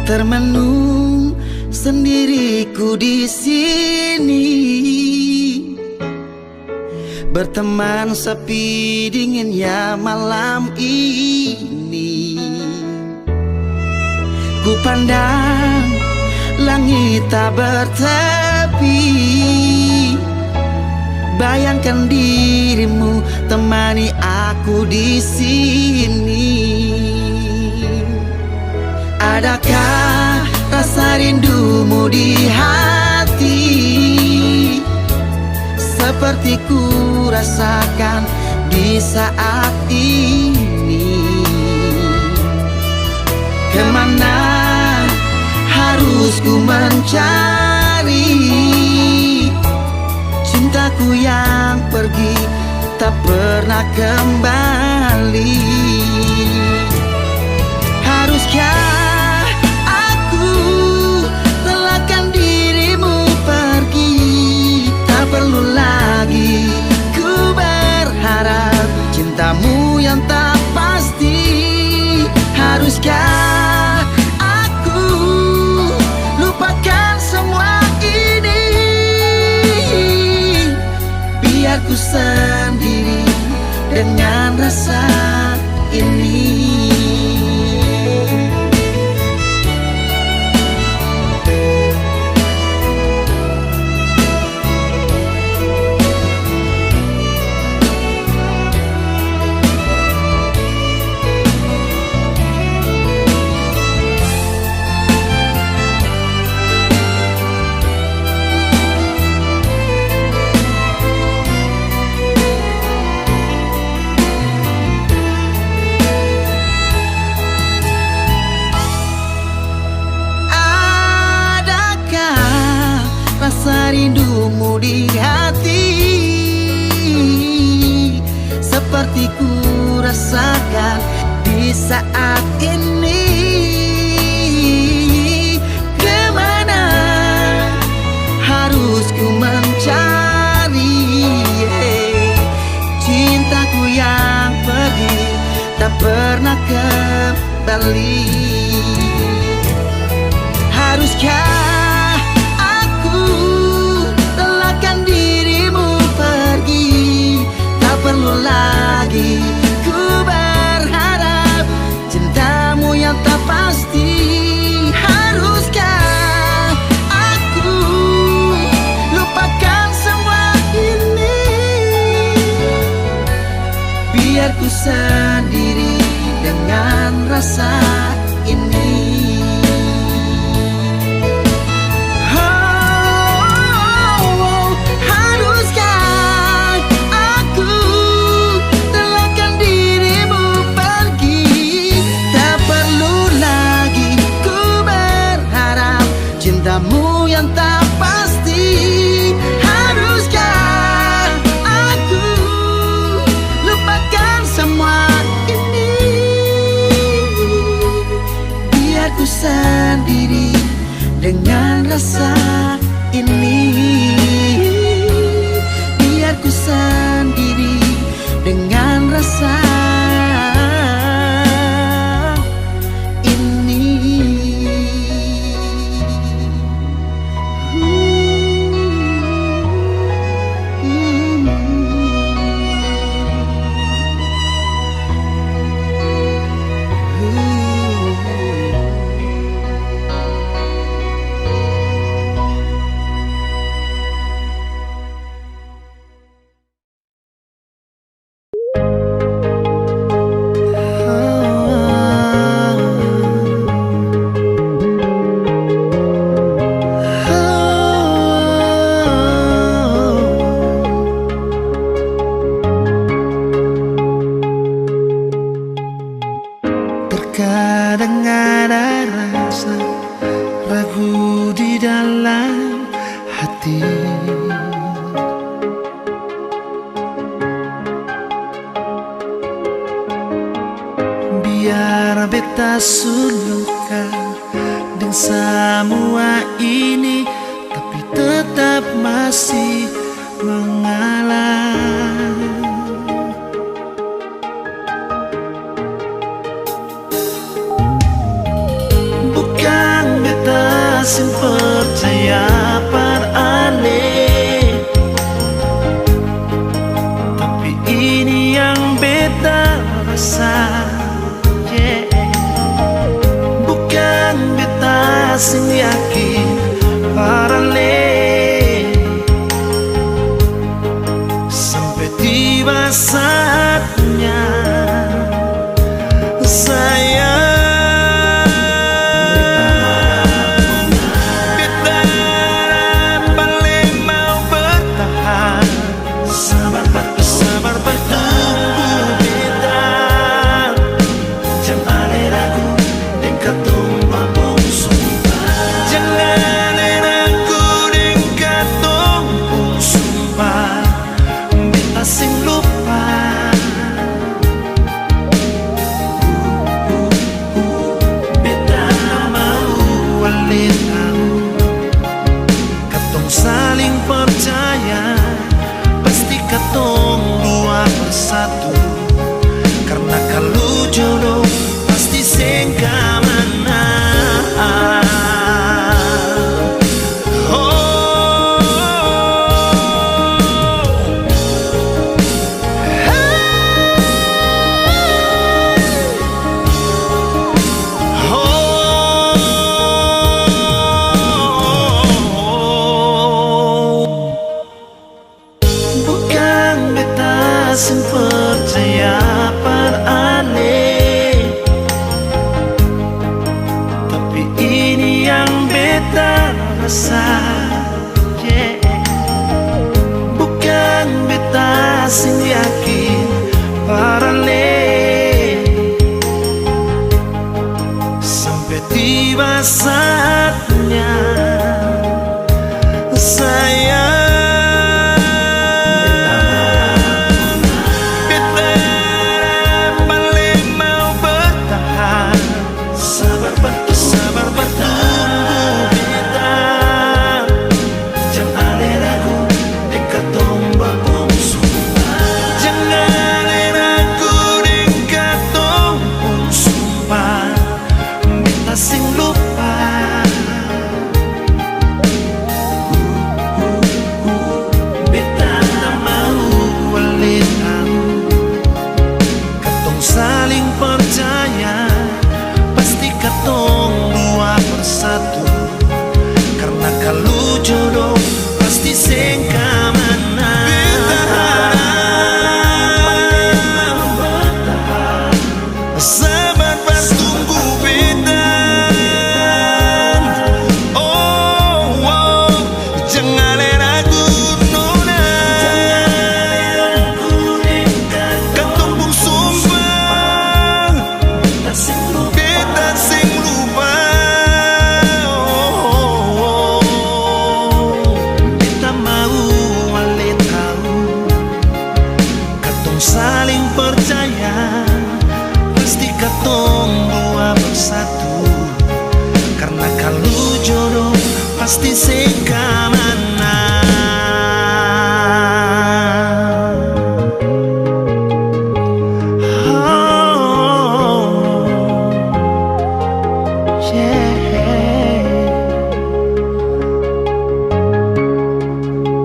Termenung sendiriku di sini, berteman sepi dinginnya malam ini. Ku pandang langit tak bertepi, Bayangkan dirimu temani aku di sini. Adakah rasa rindumu di hati seperti ku rasakan di saat ini? Kemana harus ku mencari cintaku yang pergi tak pernah kembali? Haruskah aku relakan dirimu pergi? Tak perlu lagi ku berharap cintamu yang tak pasti. Haruskah aku lupakan semua ini, biar ku sendiri dengan rasa ini. Rasa rindumu di hati seperti ku rasakan di saat ini. Kemana harus ku mencari cintaku yang pergi tak pernah kembali? Haruskah perlu lagi ku berharap cintamu yang tak pasti? Haruskah aku lupakan semua ini, biar ku sendiri dengan rasa ini? Cintamu yang tak pasti. Haruskah aku lupakan semua ini, biar ku sendiri dengan rasa ini, biar ku sendiri dengan rasa biar beta suluka dengan semua ini, tapi tetap masih mengalah. Bukan beta sing percaya par aneh, tapi ini yang beta rasa. Bukan beta sing yakin para le, tiba saatnya saya beta paling mau bertahan. Sabar bertunggu beta, jangan ragu dan ketumbuh sumpah. Jangan ragu dan ketumbuh sumpah. Beta sing lupa. Beta mau walin tahu, katong saling percaya, pasti katong dua bersatu. Karena kalau jodoh pasti sing kamana. Bukan beta sing percaya aneh, tapi ini yang beta rasa. Bukan beta sing yakin paralel, sampai tiba saatnya saya sing lupa. Beta tak mau walin tahu, katong saling percaya, pasti katong dua bersatu. Karena kalau jodoh pasti sing kamana. Sabar pas tunggu beta. Saling percaya, pasti katong dua bersatu. Karena kalau jodoh pasti sing kamana.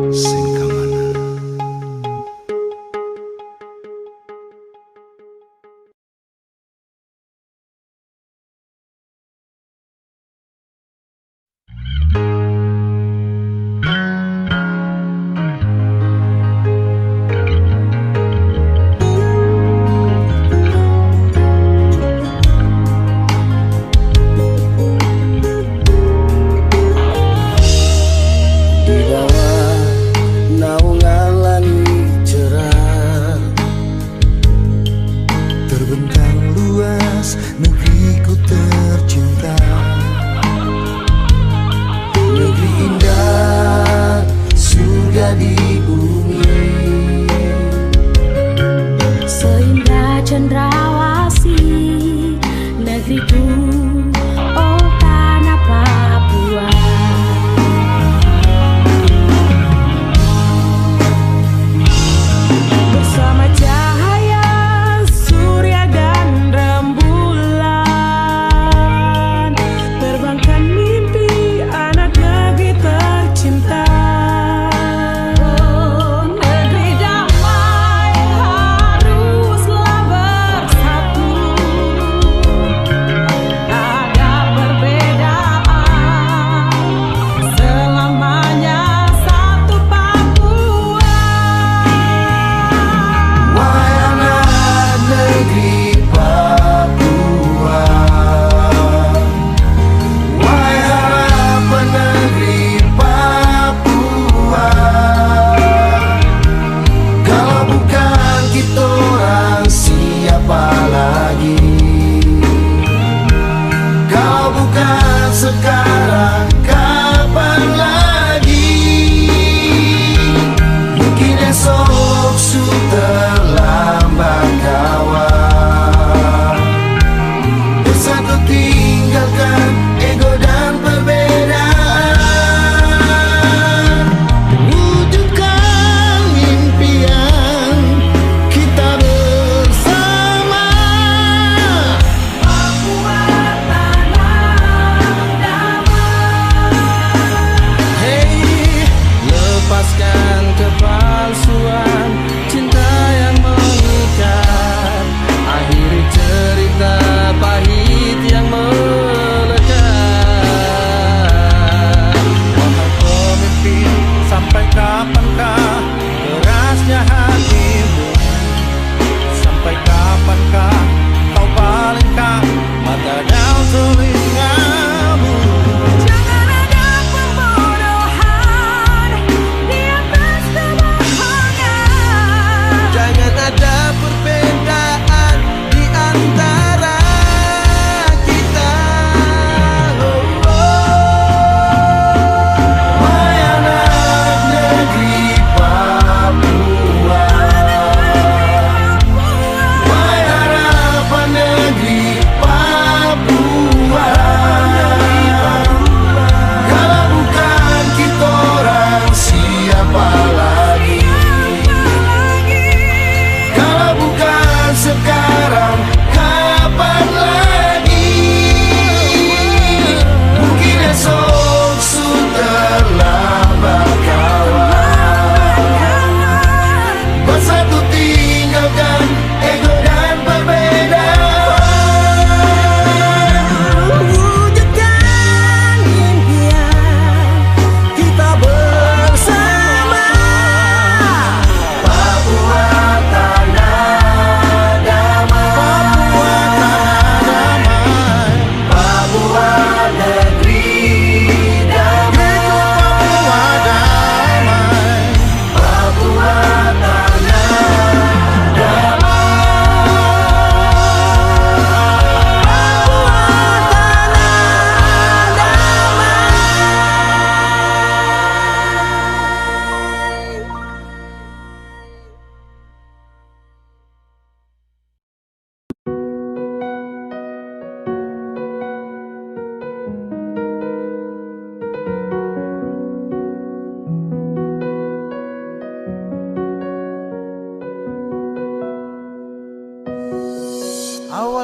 Sing kamana.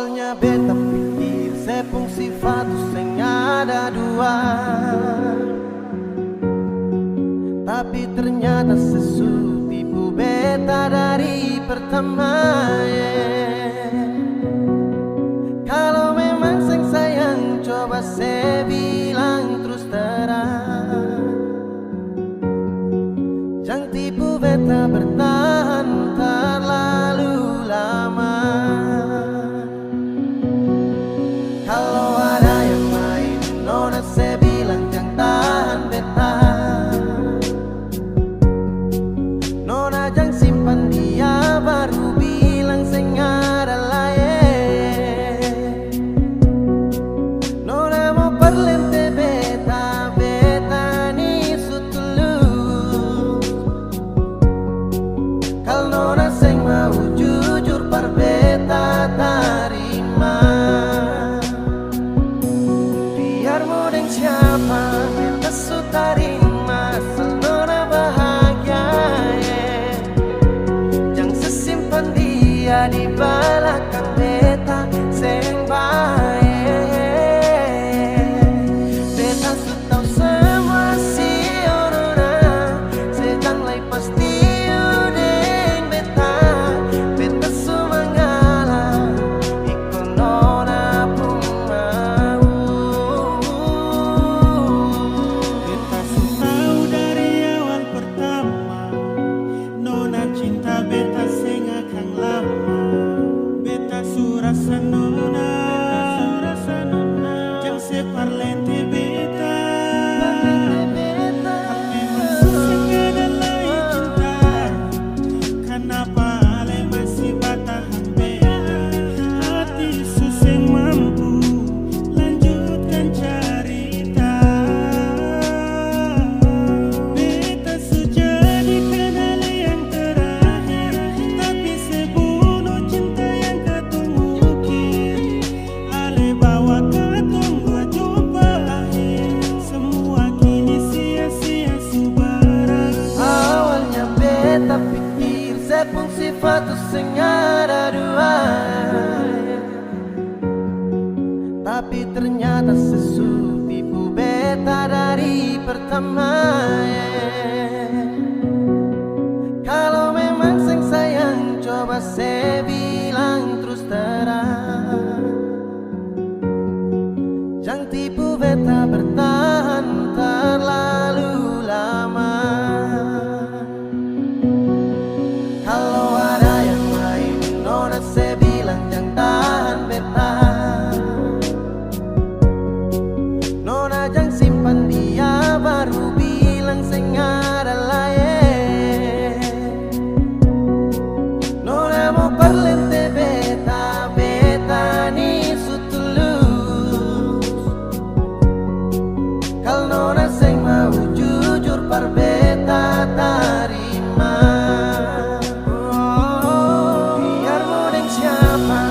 Awalnya beta pikir sepung sifat sing ada dua, tapi ternyata sesu tipu beta dari pertama. Kalau memang sing sayang coba saya bilang terus terang, jangan tipu beta bertahan terlalu lama. Kalau ada yang main nona saya bilang jangan tahan beta, nona jangan simpan dia baru bilang saya ada lain. Nona mau perlente beta, beta ni sutulus. Kalau nona saya mau jujur par beta tarima. Biar mau deng siapa beta su tarima, asal nona bahagia. Jangan sesimpan dia di belakang beta seng baik. Beta su tau semua si nona, sedang lai pasti udeng beta. Beta su mengalah ikut nona pun mau. Beta su tahu dari awal pertama, nona cinta beta seng akan lama. Beta su rasa nona, jang separ lente beta. Memang susah ada lagi cinta, kenapa ale masih bertahan beta? Hati susah mampu lanjutkan cerita. Beta sudah dikenal yang terakhir, tapi sebunuh cinta yang ketemu ukir. Ale bawa ketemu jumpa akhir, semua kini sia-sia subaran. Awalnya beta pikir sepung sifat sing ada dua, tapi ternyata sesu tipu beta dari pertama. Kalau memang sing sayang coba saya bilang terus terang, jangan tipu beta bertahan terlalu lama. Kalau ada yang lain nona saya bilang jangan tahan beta, nona jangan simpan dia baru bilang saya ada lain. Nona mau perlente beta, beta ni sutulus. Kalau nona saya mau jujur par beta tarima. Biar mau deng siapa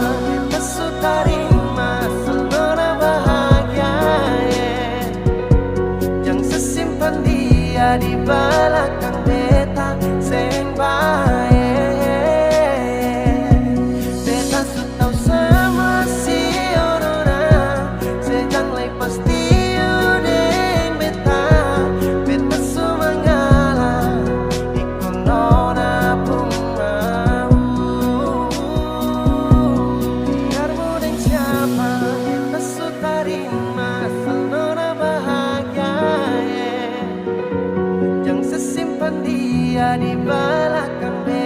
beta su tarima, asal nona bahagia. Jangan sesimpan dia di belakang beta seng baik. Beta su tau semua si nona, sedang lai pasti udeng beta. Beta su mengalah ikut nona pun mau. Biar mau deng siapa beta su tarima, asal nona bahagia. Jangan sesimpan dia di belakang beta.